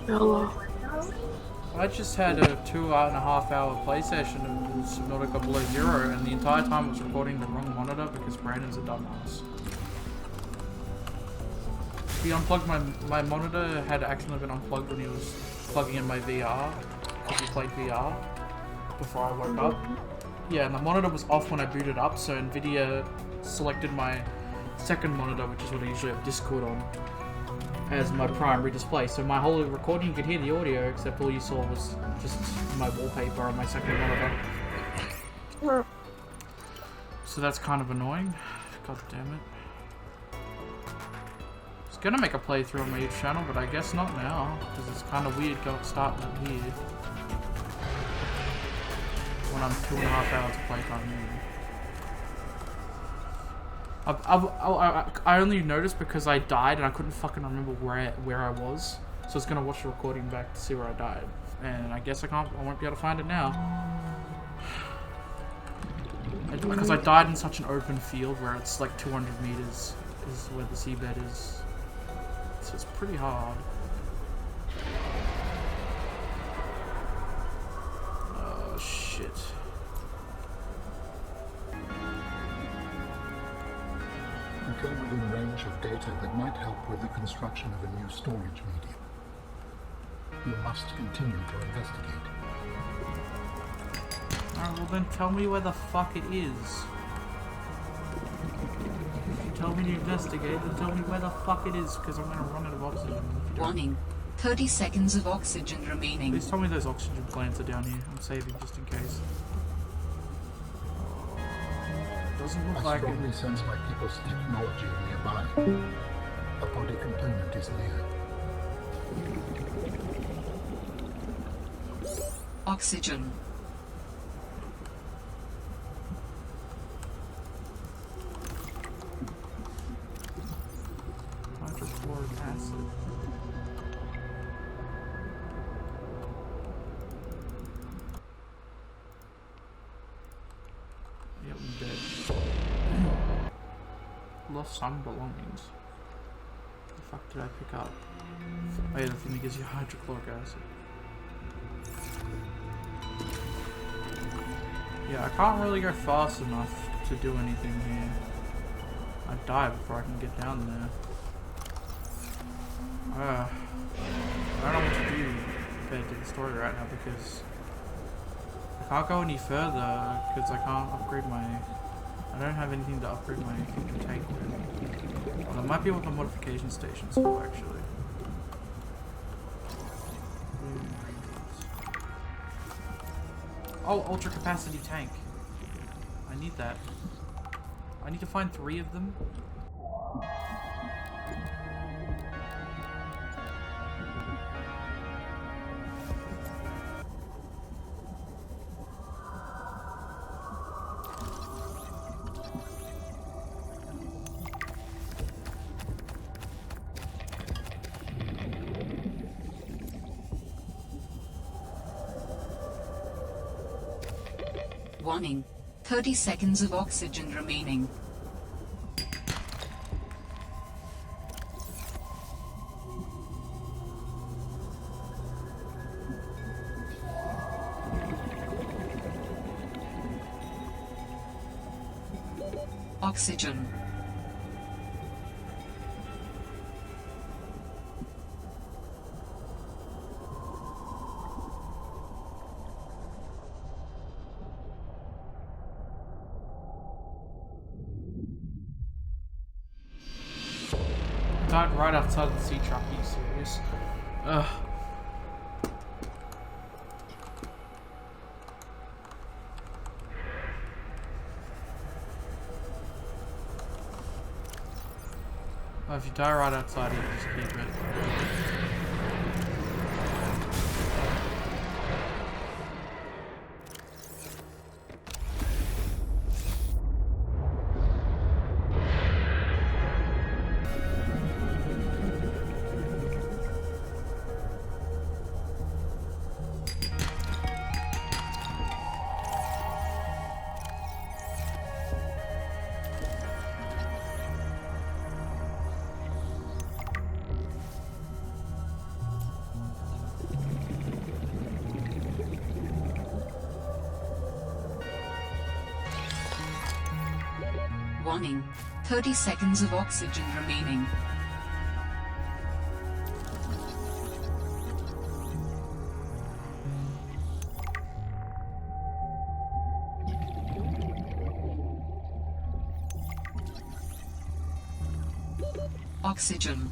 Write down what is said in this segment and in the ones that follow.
Hello. I just had a 2.5 hour play session of Subnautica Below Zero, and the entire time I was recording the wrong monitor because Brandon's a dumbass. He unplugged my monitor, had accidentally been unplugged when he was plugging in my VR, because we played VR before I woke up. Yeah, and the monitor was off when I booted up, so Nvidia selected my second monitor, which is what I usually have Discord on, as my primary display. So my whole recording, you could hear the audio, except all you saw was just my wallpaper on my second monitor. So that's kind of annoying. God damn it. I was gonna make a playthrough on my YouTube channel, but I guess not now, because it's kind of weird starting it here when I'm 2.5 hours of playtime in. I only noticed because I died and I couldn't fucking remember where I was. So I was gonna watch the recording back to see where I died. And I guess I won't be able to find it now. Because I died in such an open field where it's like 200 meters is where the seabed is. So it's pretty hard. Oh shit. You came within range of data that might help with the construction of a new storage medium. You must continue to investigate. Alright, well then tell me where the fuck it is. If you tell me to investigate, then tell me where the fuck it is, because I'm gonna run out of oxygen. Warning. 30 seconds of oxygen remaining. Please tell me those oxygen plants are down here. I'm saving just in case. Doesn't look like it. I strongly sense my people's technology nearby. A body component is near. Oxygen. Hydrochloric acid. Yep, I'm dead. Lost some belongings. The fuck did I pick up? Oh yeah, the thing that gives you hydrochloric acid. Yeah, I can't really go fast enough to do anything here. I'd die before I can get down there. I don't know what to do compared to the story right now because I can't go any further because I can't upgrade my... I don't have anything to upgrade my tank with. Well, that might be what the modification station's for, actually. Oh, ultra capacity tank. I need that. I need to find 3 of them. Warning. 30 seconds of oxygen remaining. Oxygen. Died right outside the sea truck, are you serious? Ugh. Oh, if you die right outside, you just keep it. Warning. 30 seconds of oxygen remaining. Oxygen.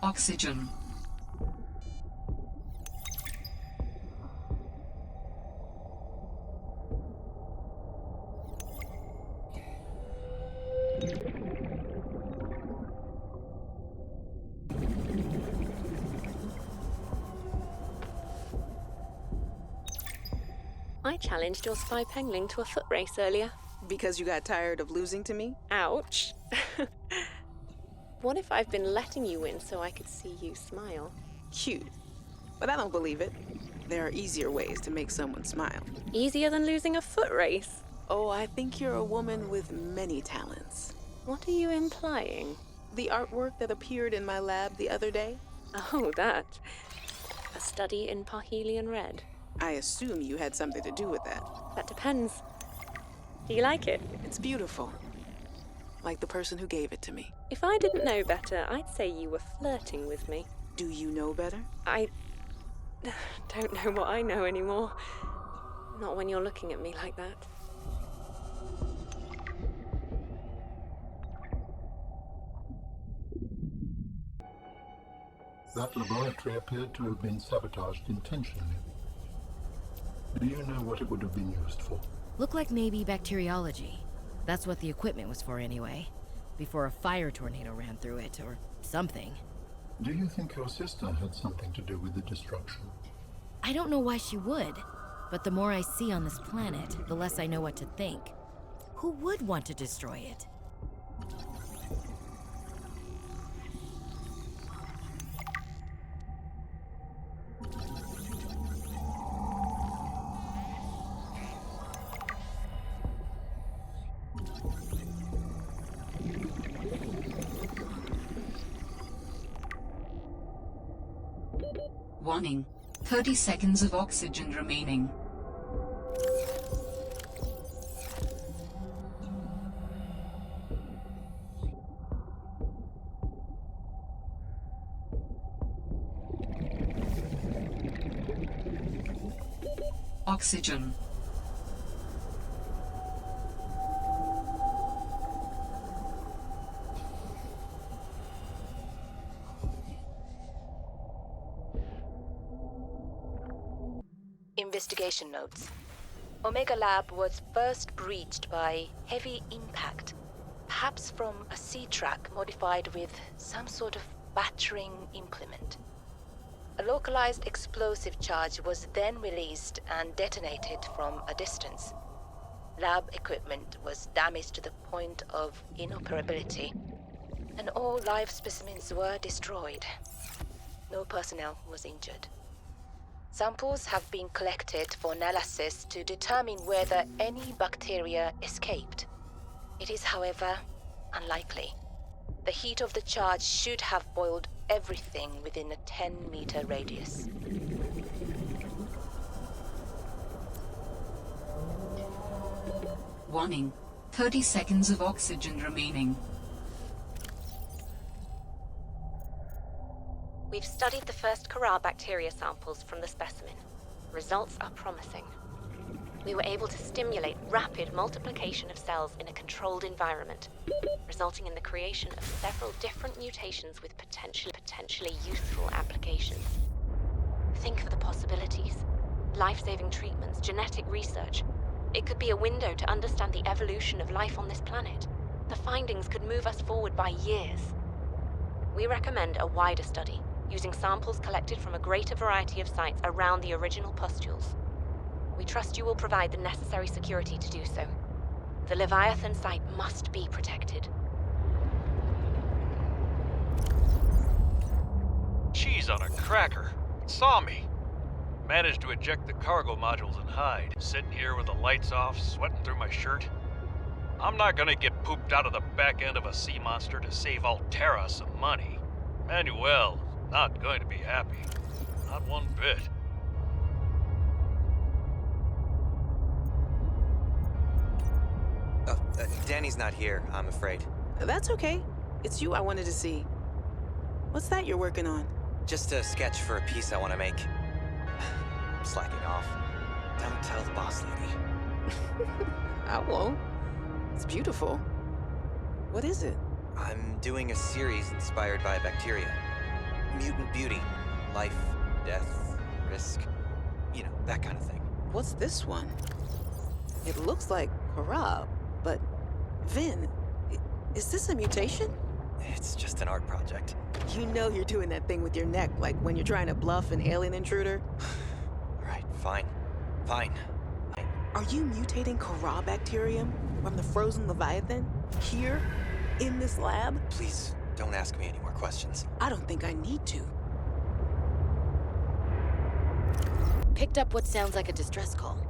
Oxygen. I challenged your spy pengling to a foot race earlier. Because you got tired of losing to me? Ouch. What if I've been letting you win so I could see you smile? Cute. But I don't believe it. There are easier ways to make someone smile. Easier than losing a foot race? Oh, I think you're a woman with many talents. What are you implying? The artwork that appeared in my lab the other day? Oh, that. A study in Parhelion Red. I assume you had something to do with that. That depends. Do you like it? It's beautiful. Like the person who gave it to me. If I didn't know better, I'd say you were flirting with me. Do you know better? I don't know what I know anymore. Not when you're looking at me like that. That laboratory appeared to have been sabotaged intentionally. Do you know what it would have been used for? Looked like maybe bacteriology. That's what the equipment was for anyway. Before a fire tornado ran through it, or something. Do you think your sister had something to do with the destruction? I don't know why she would, but the more I see on this planet, the less I know what to think. Who would want to destroy it? Warning. 30 seconds of oxygen remaining. Oxygen. Investigation notes. Omega Lab was first breached by heavy impact, perhaps from a sea track modified with some sort of battering implement. A localized explosive charge was then released and detonated from a distance. Lab equipment was damaged to the point of inoperability, and all live specimens were destroyed. No personnel was injured. Samples have been collected for analysis to determine whether any bacteria escaped. It is, however, unlikely. The heat of the charge should have boiled everything within a 10-meter radius. Warning. 30 seconds of oxygen remaining. We've studied the first Corral bacteria samples from the specimen. Results are promising. We were able to stimulate rapid multiplication of cells in a controlled environment, resulting in the creation of several different mutations with potentially useful applications. Think of the possibilities. Life-saving treatments, genetic research. It could be a window to understand the evolution of life on this planet. The findings could move us forward by years. We recommend a wider study, using samples collected from a greater variety of sites around the original pustules. We trust you will provide the necessary security to do so. The Leviathan site must be protected. Cheese on a cracker. It saw me. Managed to eject the cargo modules and hide. Sitting here with the lights off, sweating through my shirt. I'm not gonna get pooped out of the back end of a sea monster to save Alterra some money. Manuel, not going to be happy. Not one bit. Danny's not here, I'm afraid. That's okay. It's you I wanted to see. What's that you're working on? Just a sketch for a piece I want to make. I'm slacking off. Don't tell the boss lady. I won't. It's beautiful. What is it? I'm doing a series inspired by bacteria. Mutant beauty. Life, death, risk. You know, that kind of thing. What's this one? It looks like Harab, but Vin, is this a mutation? It's just an art project. You know you're doing that thing with your neck, like when you're trying to bluff an alien intruder. Alright, fine. Fine. Are you mutating Kara bacterium from the frozen Leviathan? Here? In this lab? Please, don't ask me any more questions. I don't think I need to. Picked up what sounds like a distress call.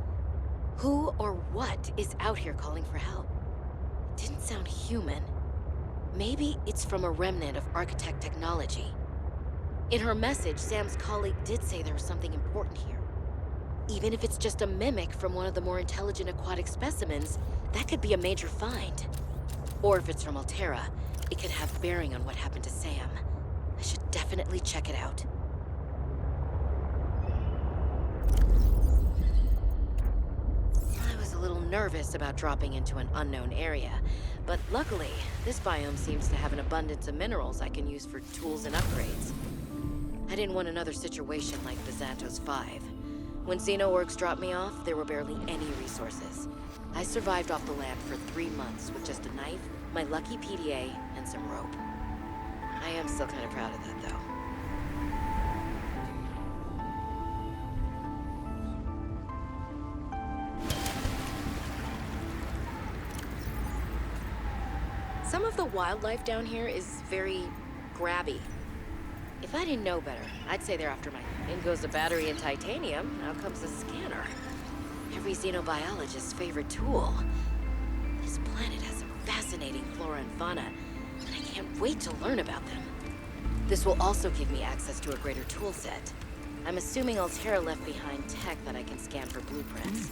Who or what is out here calling for help? It didn't sound human. Maybe it's from a remnant of architect technology. In her message, Sam's colleague did say there was something important here. Even if it's just a mimic from one of the more intelligent aquatic specimens, that could be a major find. Or if it's from Alterra, it could have bearing on what happened to Sam. I should definitely check it out. I was a little nervous about dropping into an unknown area, but luckily, this biome seems to have an abundance of minerals I can use for tools and upgrades. I didn't want another situation like Bizanto's 5. When Xenoworks dropped me off, there were barely any resources. I survived off the land for 3 months with just a knife, my lucky PDA, and some rope. I am still kind of proud of that, though. Some of the wildlife down here is very grabby. If I didn't know better, I'd say they're after my... In goes the battery and titanium, out comes a scanner. Every xenobiologist's favorite tool. This planet has some fascinating flora and fauna, and I can't wait to learn about them. This will also give me access to a greater tool set. I'm assuming Alterra left behind tech that I can scan for blueprints.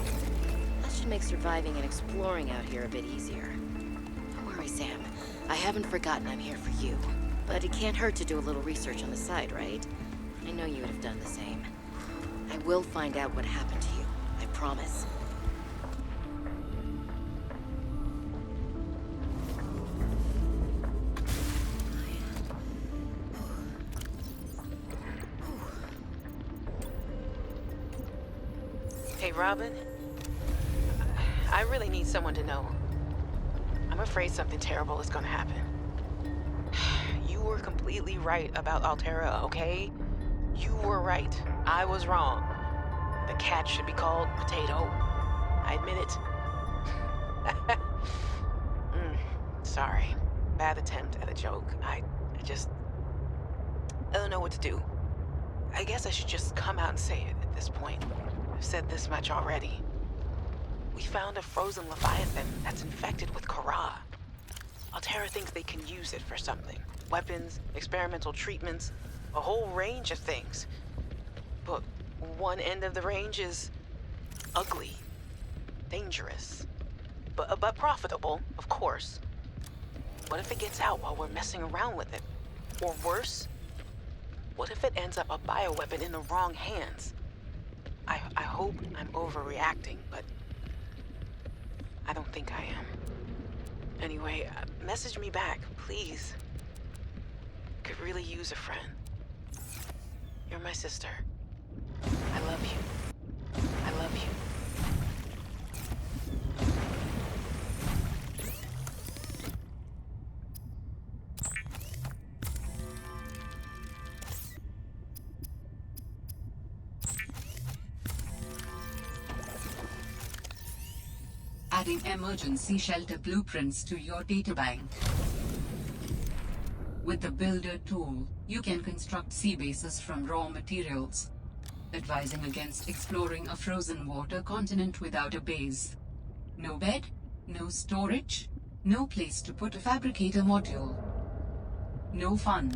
That should make surviving and exploring out here a bit easier. Don't worry, Sam. I haven't forgotten I'm here for you. But it can't hurt to do a little research on the side, right? I know you would have done the same. I will find out what happened to you. I promise. Hey, Robin. I really need someone to know. I'm afraid something terrible is gonna happen. You were completely right about Alterra, okay? You were right. I was wrong. The cat should be called Potato. I admit it. Sorry. Bad attempt at a joke. I don't know what to do. I guess I should just come out and say it at this point. I've said this much already. We found a frozen Leviathan that's infected with Kara. Alterra thinks they can use it for something. Weapons, experimental treatments, a whole range of things. But one end of the range is ugly, dangerous, but profitable, of course. What if it gets out while we're messing around with it? Or worse, what if it ends up a bioweapon in the wrong hands? I hope I'm overreacting, but I don't think I am. Anyway, message me back, please. Could really use a friend. You're my sister. I love you. I love you. Adding emergency shelter blueprints to your databank. With the Builder tool, you can construct sea bases from raw materials, advising against exploring a frozen water continent without a base. No bed, no storage, no place to put a fabricator module. No fun.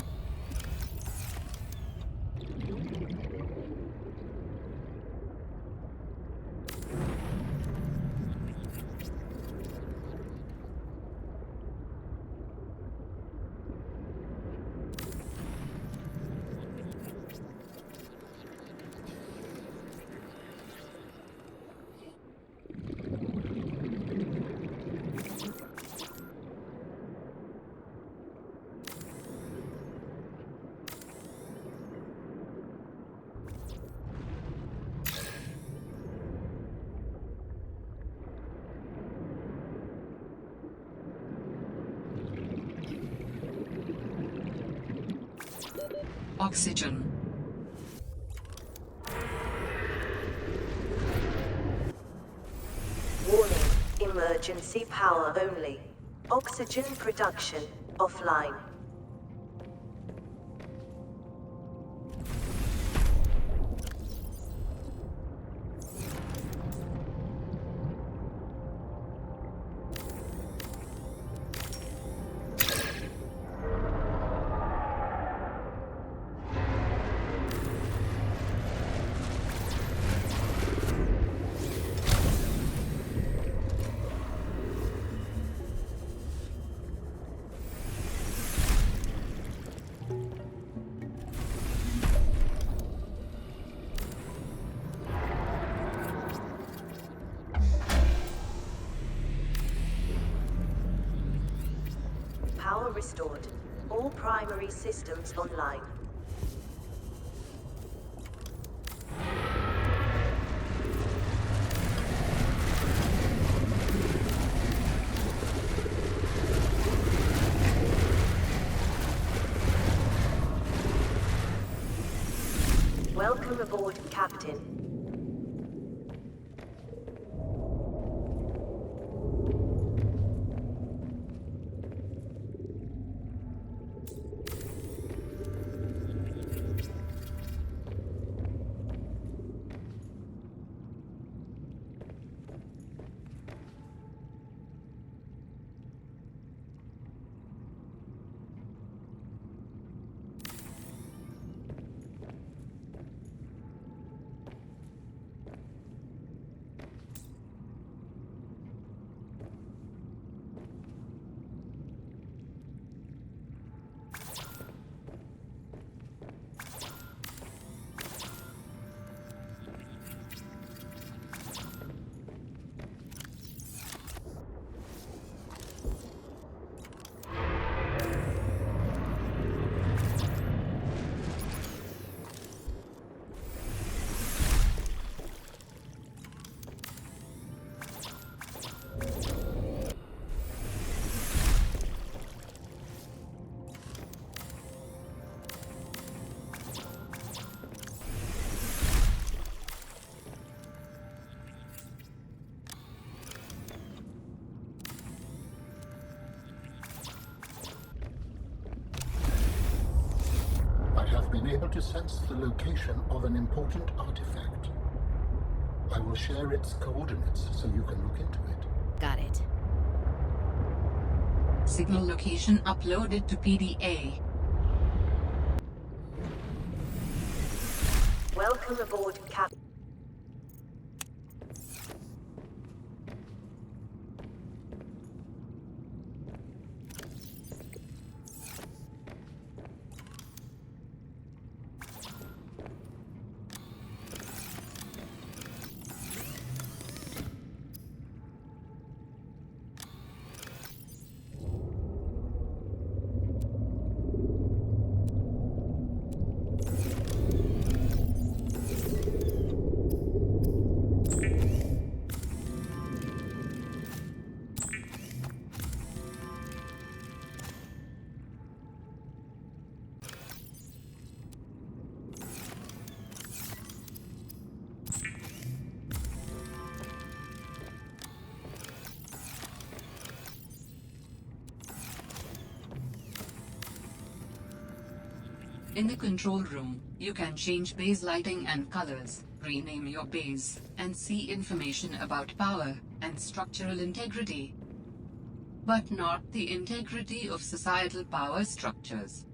Oxygen. Warning, emergency power only. Oxygen production offline. Power restored. All primary systems online. Welcome aboard, Captain. Been able to sense the location of an important artifact. I will share its coordinates so you can look into it. Got it. Signal location uploaded to PDA. Welcome aboard, Captain. In the control room, you can change base lighting and colors, rename your base, and see information about power and structural integrity. But not the integrity of societal power structures.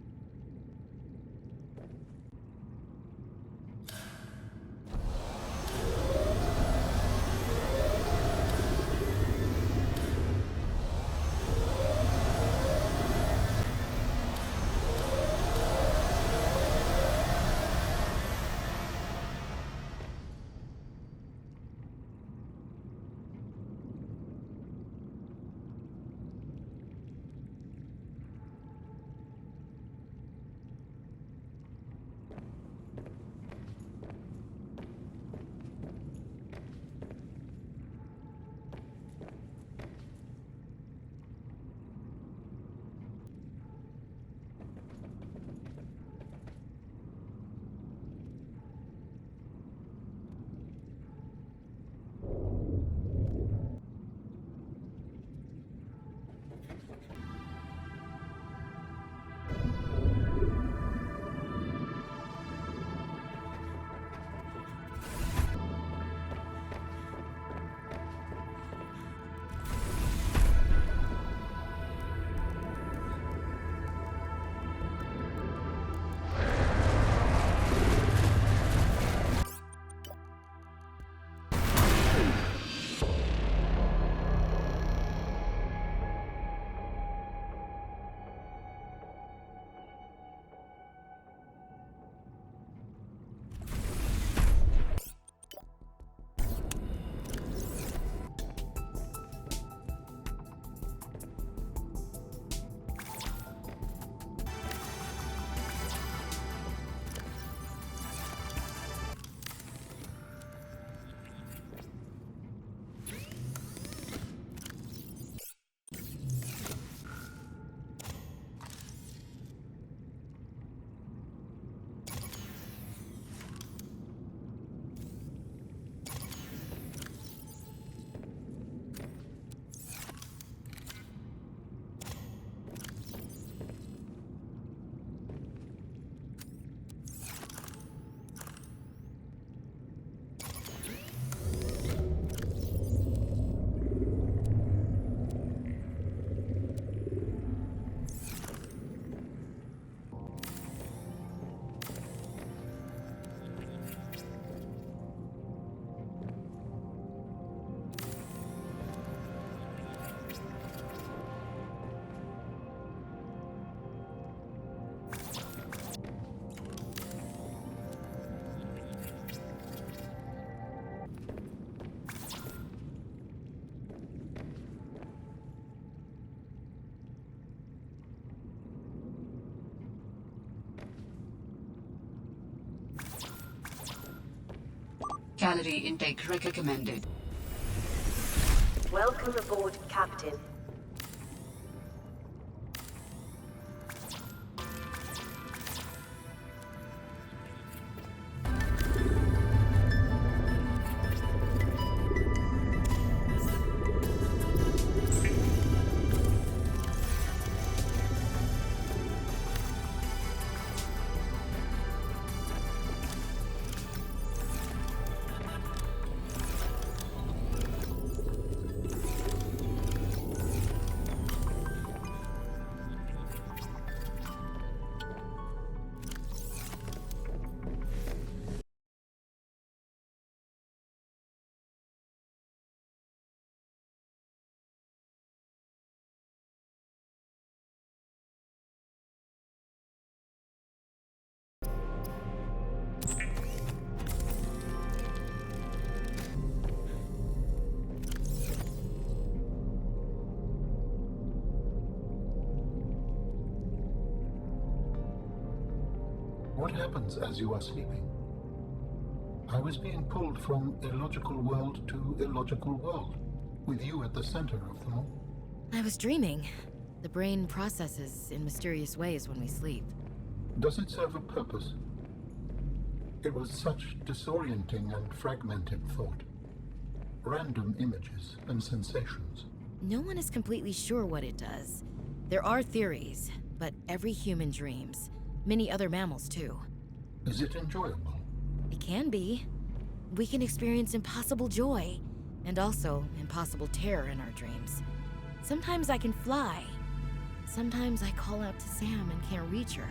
Calorie intake recommended. Welcome aboard, Captain. What happens as you are sleeping? I was being pulled from illogical world to illogical world, with you at the center of them all. I was dreaming. The brain processes in mysterious ways when we sleep. Does it serve a purpose? It was such disorienting and fragmented thought. Random images and sensations. No one is completely sure what it does. There are theories, but every human dreams. Many other mammals, too. Is it enjoyable? It can be. We can experience impossible joy, and also impossible terror in our dreams. Sometimes I can fly. Sometimes I call out to Sam and can't reach her.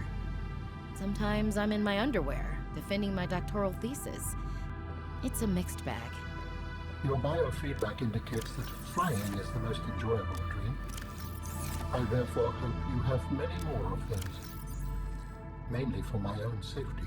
Sometimes I'm in my underwear, defending my doctoral thesis. It's a mixed bag. Your biofeedback indicates that flying is the most enjoyable dream. I therefore hope you have many more of those. Mainly for my own safety.